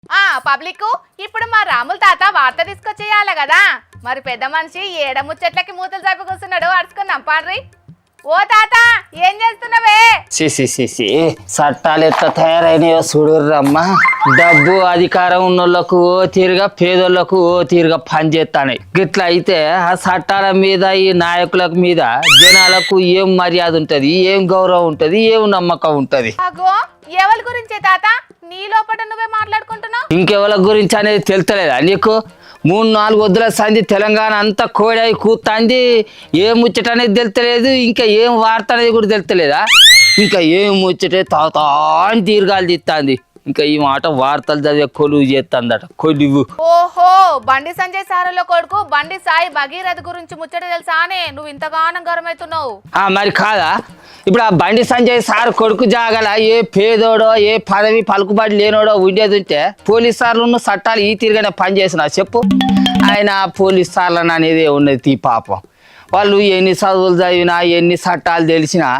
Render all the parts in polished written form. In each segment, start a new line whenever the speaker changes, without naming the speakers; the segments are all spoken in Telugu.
పబ్లిక్ ఇప్పుడు మా రాముల తాత వార్త తీసుకొచ్చేయాలి కదా. మరి పెద్ద మనిషి ఏడముచ్చట్లకి మూతలు చంపి కూర్చున్నాడు. అడుచుకుందాం పాడ్రి. ఓ తాత ఏం చేస్తున్నావే?
చట్టాలు ఎట్లా తయారైనాయో చూడుర్రమ్మా. డబ్బు అధికారం ఉన్నోళ్లకు ఓ తీరుగా, పేదోళ్లకు ఓ తీరుగా పనిచేస్తాయి. గిట్లా అయితే ఆ చట్టాల మీద, ఈ నాయకుల మీద జనాలకు ఏం మర్యాద ఉంటది, ఏం గౌరవం ఉంటది, ఏం నమ్మకం ఉంటది?
అగో ఎవరి గురించే తాత? నీ లోపల నువ్వే మాట్లాడుకుంటున్నావు.
ఇంకెవరి గురించి అనేది తెలుస్తలేదా నీకు? 3-4 వద్దుల సంధి తెలంగాణ అంతా కోడాయి కూతాంది. ఏం ముచ్చట అనేది తెలుస్తలేదు, ఇంకా ఏం వార్త అనేది కూడా తెలుస్తలేదా? ఇంకా ఏం ముచ్చటే తాతా అని దీర్ఘాలు తీస్తాంది. ఇంకా ఈ మాట వార్తలు చదివే కొలువు చేస్తుందట. కొలువు.
ఓహో, బండి సంజయ్ సారుల కొడుకు బండి సాయి భగీరథ గురించి ముచ్చట తెలుసానే నువ్వు ఇంతగానం గర్వమవుతున్నావు?
మరి కాదా? ఇప్పుడు ఆ బండి సంజయ్ సార్ కొడుకు జాగల ఏ పేదోడో, ఏ పదవి పలుకుబడి లేనోడో ఉండేది ఉంటే పోలీస్ సార్లు చట్టాలు ఈ తీరుగానే పనిచేసిన చెప్పు. ఆయన పోలీస్ సార్లను అనేది ఉన్నది పాపం. వాళ్ళు ఎన్ని చదువులు చదివినా, ఎన్ని చట్టాలు తెలిసినా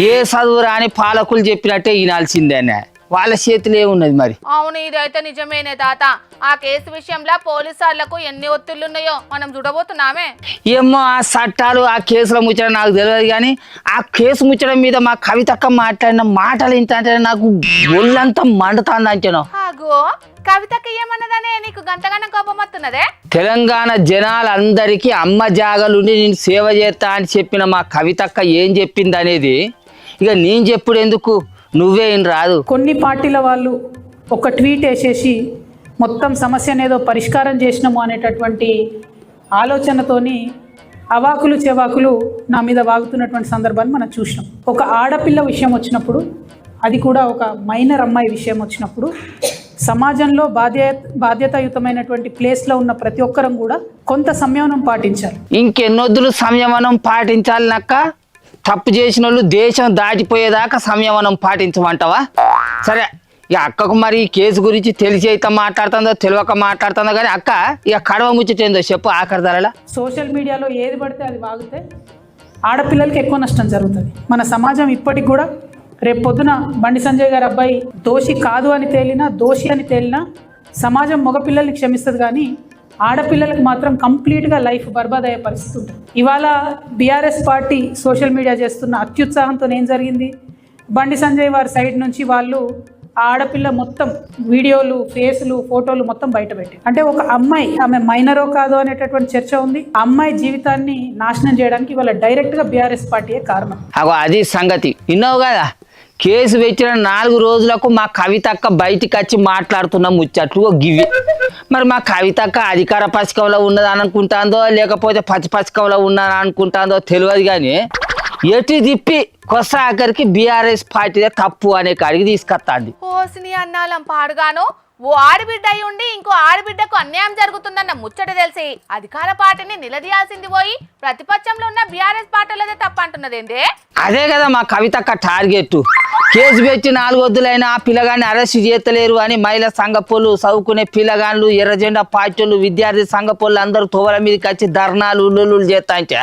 ఏ చదువు రాని పాలకులు చెప్పినట్టే వినాల్సిందేనే. వాళ్ళ చేతిలో ఏమున్నది మరి?
అవును, ఇదైతే నిజమేనే తాత. ఆ కేసు విషయంలో పోలీసులకు ఎన్ని ఒత్తిళ్లున్నాయో మనం చూడబోతున్నామే.
ఏమో ఆ చట్టాలు, ఆ కేసుల ముచ్చట నాకు తెలియదు, కానీ ఆ కేసు ముచ్చట మీద మా కవితక్క మాట్లాడిన మాటలు ఏంటంటే నాకు ఒళ్ళంతా మండుతాంది అంటేనో.
అగో, కవితక్క ఏమన్నదనే నీకు గంతగానం కోపం వస్తున్నదే?
తెలంగాణ జనాలందరికీ అమ్మ జాగలుండి నేను సేవ చేస్తా అని చెప్పిన మా కవితక్క ఏం చెప్పింది అనేది ఇక నేను చెప్పుడు ఎందుకు, నువ్వే ఏం రాదు.
కొన్ని పార్టీల వాళ్ళు ఒక ట్వీట్ వేసేసి మొత్తం సమస్యను ఏదో పరిష్కారం చేసినాము అనేటటువంటి ఆలోచనతోని అవాకులు చెవాకులు నా మీద వాగుతున్నటువంటి సందర్భాన్ని మనం చూసినాం. ఒక ఆడపిల్ల విషయం వచ్చినప్పుడు, అది కూడా ఒక మైనర్ అమ్మాయి విషయం వచ్చినప్పుడు, సమాజంలో బాధ్యతాయుతమైనటువంటి ప్లేస్లో ఉన్న ప్రతి ఒక్కరం కూడా కొంత సంయమనం పాటించాలి.
ఇంకెన్నొద్దులు సంయమనం పాటించాలి నక్క? తప్పు చేసిన వాళ్ళు దేశం దాటిపోయేదాకా సంయమనం పాటించమంటావా? సరే, ఇక అక్కకు మరి ఈ కేసు గురించి తెలిసి అయితే మాట్లాడుతుందో తెలియక మాట్లాడుతుందో, కానీ అక్క ఇక కడవ ముచ్చటేందో చెప్పు ఆఖరి ధరలా.
సోషల్ మీడియాలో ఏది పడితే అది వాగితే ఆడపిల్లలకి ఎక్కువ నష్టం జరుగుతుంది. మన సమాజం ఇప్పటికి కూడా రేపు పొద్దున బండి సంజయ్ గారి అబ్బాయి దోషి కాదు అని తేలినా, దోషి అని తేలినా సమాజం మగపిల్లల్ని క్షమిస్తుంది, కానీ ఆడపిల్లలకు మాత్రం కంప్లీట్గా లైఫ్ బర్బాద్ అయ్యే పరిస్థితి ఉంటుంది. ఇవాళ బీఆర్ఎస్ పార్టీ సోషల్ మీడియా చేస్తున్న అత్యుత్సాహంతో ఏం జరిగింది? బండి సంజయ్ వారి సైడ్ నుంచి వాళ్ళు ఆడపిల్ల మొత్తం వీడియోలు, ఫేసులు, ఫోటోలు మొత్తం బయట పెట్టి, అంటే ఒక అమ్మాయి, ఆమె మైనరో కాదో అనేటటువంటి చర్చ ఉంది. ఆ అమ్మాయి జీవితాన్ని నాశనం చేయడానికి ఇవాళ డైరెక్ట్గా బీఆర్ఎస్ పార్టీయే కారణం.
అది సంగతి విన్నావు కదా. కేసు పెట్టిన 4 రోజులకు మా కవితక్క బయటికి వచ్చి మాట్లాడుతున్న ముచ్చట్లు గివి. మరి మా కవితక్క అధికార పథకంలో ఉన్నదని అనుకుంటాందో, లేకపోతే పథకంలో ఉన్నదని అనుకుంటాందో తెలియదు, కానీ ఎటు తిప్పి కొత్త ఆఖరికి బీఆర్ఎస్ పార్టీదే తప్పు అనే కాడికి తీసుకొస్తాంది.
ఓసిని అన్నాలం పాడుగాను. ఓ ఆడబిడ్డ అయి ఉండి ఇంకో ఆడబిడ్డకు అన్యాయం జరుగుతుందన్న ముచ్చట తెలిసి అధికార పార్టీని నిలదీయాల్సింది పోయి ప్రతిపక్షంలో ఉన్న బీఆర్ఎస్ పార్టీలదే తప్ప అంటున్నదేంటే?
అదే కదా మా కవితక్క టార్గెట్. కేసు పెట్టి 4 వద్దులైనా ఆ పిల్లగాన్ని అరెస్ట్ చేస్తలేరు అని మహిళా సంఘపోళ్ళు, చదువుకునే పిల్లగాళ్ళు, ఎర్రజెండా పార్టీలు, విద్యార్థి సంఘపోళ్ళు అందరూ తోవల మీదకి వచ్చి ధర్నాలు, ఉల్లులు చేస్తా అంటే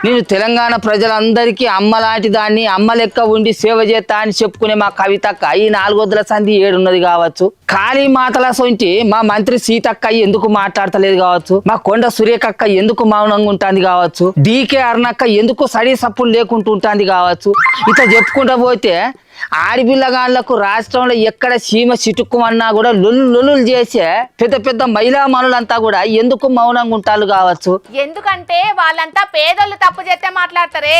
నేను తెలంగాణ ప్రజలందరికీ అమ్మ లాంటి దాన్ని, అమ్మ లెక్క ఉండి సేవ చేస్తా అని చెప్పుకునే మా కవితక్క ఈ 4 వద్దుల సంధి ఏడున్నది కావచ్చు. ఖాళీ మాటల సొంటి మా మంత్రి సీతక్క ఎందుకు మాట్లాడతలేదు కావచ్చు, మా కొండ సురేఖక్క ఎందుకు మౌనంగా ఉంటుంది కావచ్చు, డీకే అరుణక్క ఎందుకు సడి సప్పులు లేకుంటూ ఉంటుంది కావచ్చు. ఇట్లా చెప్పుకుంటూ పోతే ఆడపిల్లగాళ్లకు రాష్ట్రంలో ఎక్కడ సీమ చిటుక్కుమన్నా కూడా లొల్లు చేసే పెద్ద పెద్ద మహిళా మనులంతా కూడా ఎందుకు మౌనంగా ఉంటారు కావచ్చు.
ఎందుకంటే వాళ్ళంతా పేదోళ్ళు తప్పు చేస్తే మాట్లాడతారే.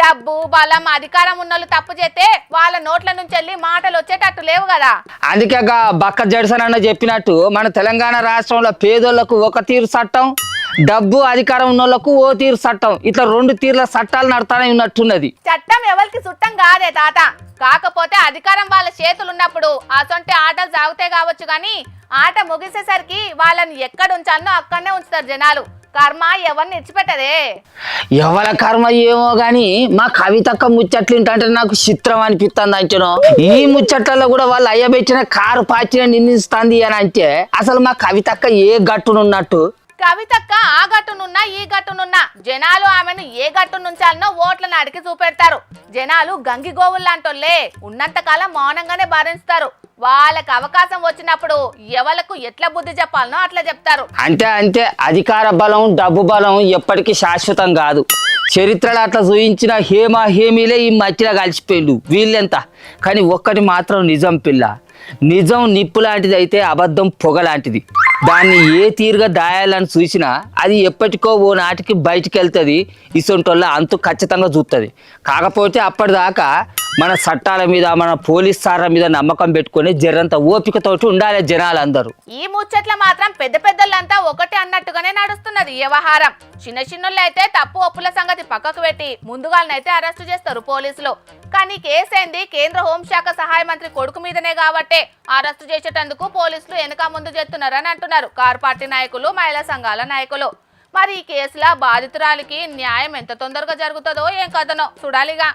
డబ్బు, బలం, అధికారం ఉన్నోళ్ళు తప్పు చేస్తే వాళ్ళ నోట్ల నుంచి వెళ్ళి మాటలు వచ్చేటట్టు లేవు కదా.
అందుకే బక్క జడ్సన్ అన్న చెప్పినట్టు మన తెలంగాణ రాష్ట్రంలో పేదోళ్లకు ఒక తీరు చట్టం, డబ్బు అధికారం ఉన్నోళ్లకు ఓ తీరు చట్టం, ఇట్లా 2 తీర్ల చట్టాలు నడతానే ఉన్నట్టున్నది.
చట్టం ఎవరికి చుట్టం కాదే తాత. కాకపోతే అధికారం వాళ్ళ చేతులు ఉన్నప్పుడు అసొంటి ఆటలు సాగుతాయి కావచ్చు, కానీ ఆట ముగిసేసరికి వాళ్ళని ఎక్కడ ఉంచాలనో అక్కడనే ఉంచుతారు జనాలు. కర్మ ఎవరిని ఇచ్చిపెట్టదే.
ఎవల కర్మ ఏమో గాని మా కవితక్క ముచ్చట్లు ఏంటంటే నాకు చిత్రం అనిపిస్తుంది అంటేనో. ఈ ముచ్చట్లలో కూడా వాళ్ళు అయ్యబెట్టిన కారు పాచిన నిందిస్తుంది అని అంటే అసలు మా కవితక్క ఏ గట్టునున్నట్టు?
కవితక్క ఆ గట్టునున్నా ఈ గట్టునున్నా జనాలు ఆమెను ఏ గట్టు నుంచాలనో ఓట్లను అడిగి చూపెడతారు. జనాలు గంగి గోవుల్లాంటోళ్లే ఉన్నంతకాలం మౌనంగానే భరిస్తారు. వాళ్ళకి అవకాశం వచ్చినప్పుడు ఎవలకు ఎట్లా బుద్ధి చెప్పాలనో అట్లా చెప్తారు.
అంతే అధికార బలం డబ్బు బలం ఎప్పటికీ శాశ్వతం కాదు. చరిత్రలో అట్లా చూయించిన హేమీలే ఈ మధ్యలో కలిసిపోయిండు వీళ్ళెంత. కానీ ఒక్కటి మాత్రం నిజం పిల్ల, నిజం నిప్పు లాంటిది అయితే అబద్ధం పొగ లాంటిది. దాన్ని ఏ తీరుగా దాయాలని చూసినా అది ఎప్పటికో ఓ నాటికి బయటికి వెళ్తుంది. ఇసొంటోళ్ళ అంతు ఖచ్చితంగా చూస్తుంది. కాకపోతే అప్పటిదాకా మన చట్టాల మీద మన పోలీస్ సార్ల మీద నమ్మకం పెట్టుకొని జరంత ఓపికతోటి ఉండాలి జనాలందరూ.
ఈ ముచ్చట్ల మాత్రం పెద్ద పెద్దలంతా ఒకటి అన్నట్టుగానే నడుస్తున్నది వ్యవహారం. చిన్నోళ్ళు అయితే తప్పు ఒప్పుల సంగతి పక్కకు పెట్టి ముందుగానైతే అరెస్టు చేస్తారు పోలీసులు. కానీ కేసు ఏంది కేంద్ర హోంశాఖ సహాయ మంత్రి కొడుకు మీదనే కాబట్టే అరెస్టు చేసేటందుకు పోలీసులు వెనక ముందు చేస్తున్నారని అంటున్నారు కారు పార్టీ నాయకులు, మహిళా సంఘాల నాయకులు. మరి ఈ కేసులో బాధితురాలికి న్యాయం ఎంత తొందరగా జరుగుతుందో ఏం కథనో చూడాలిగా.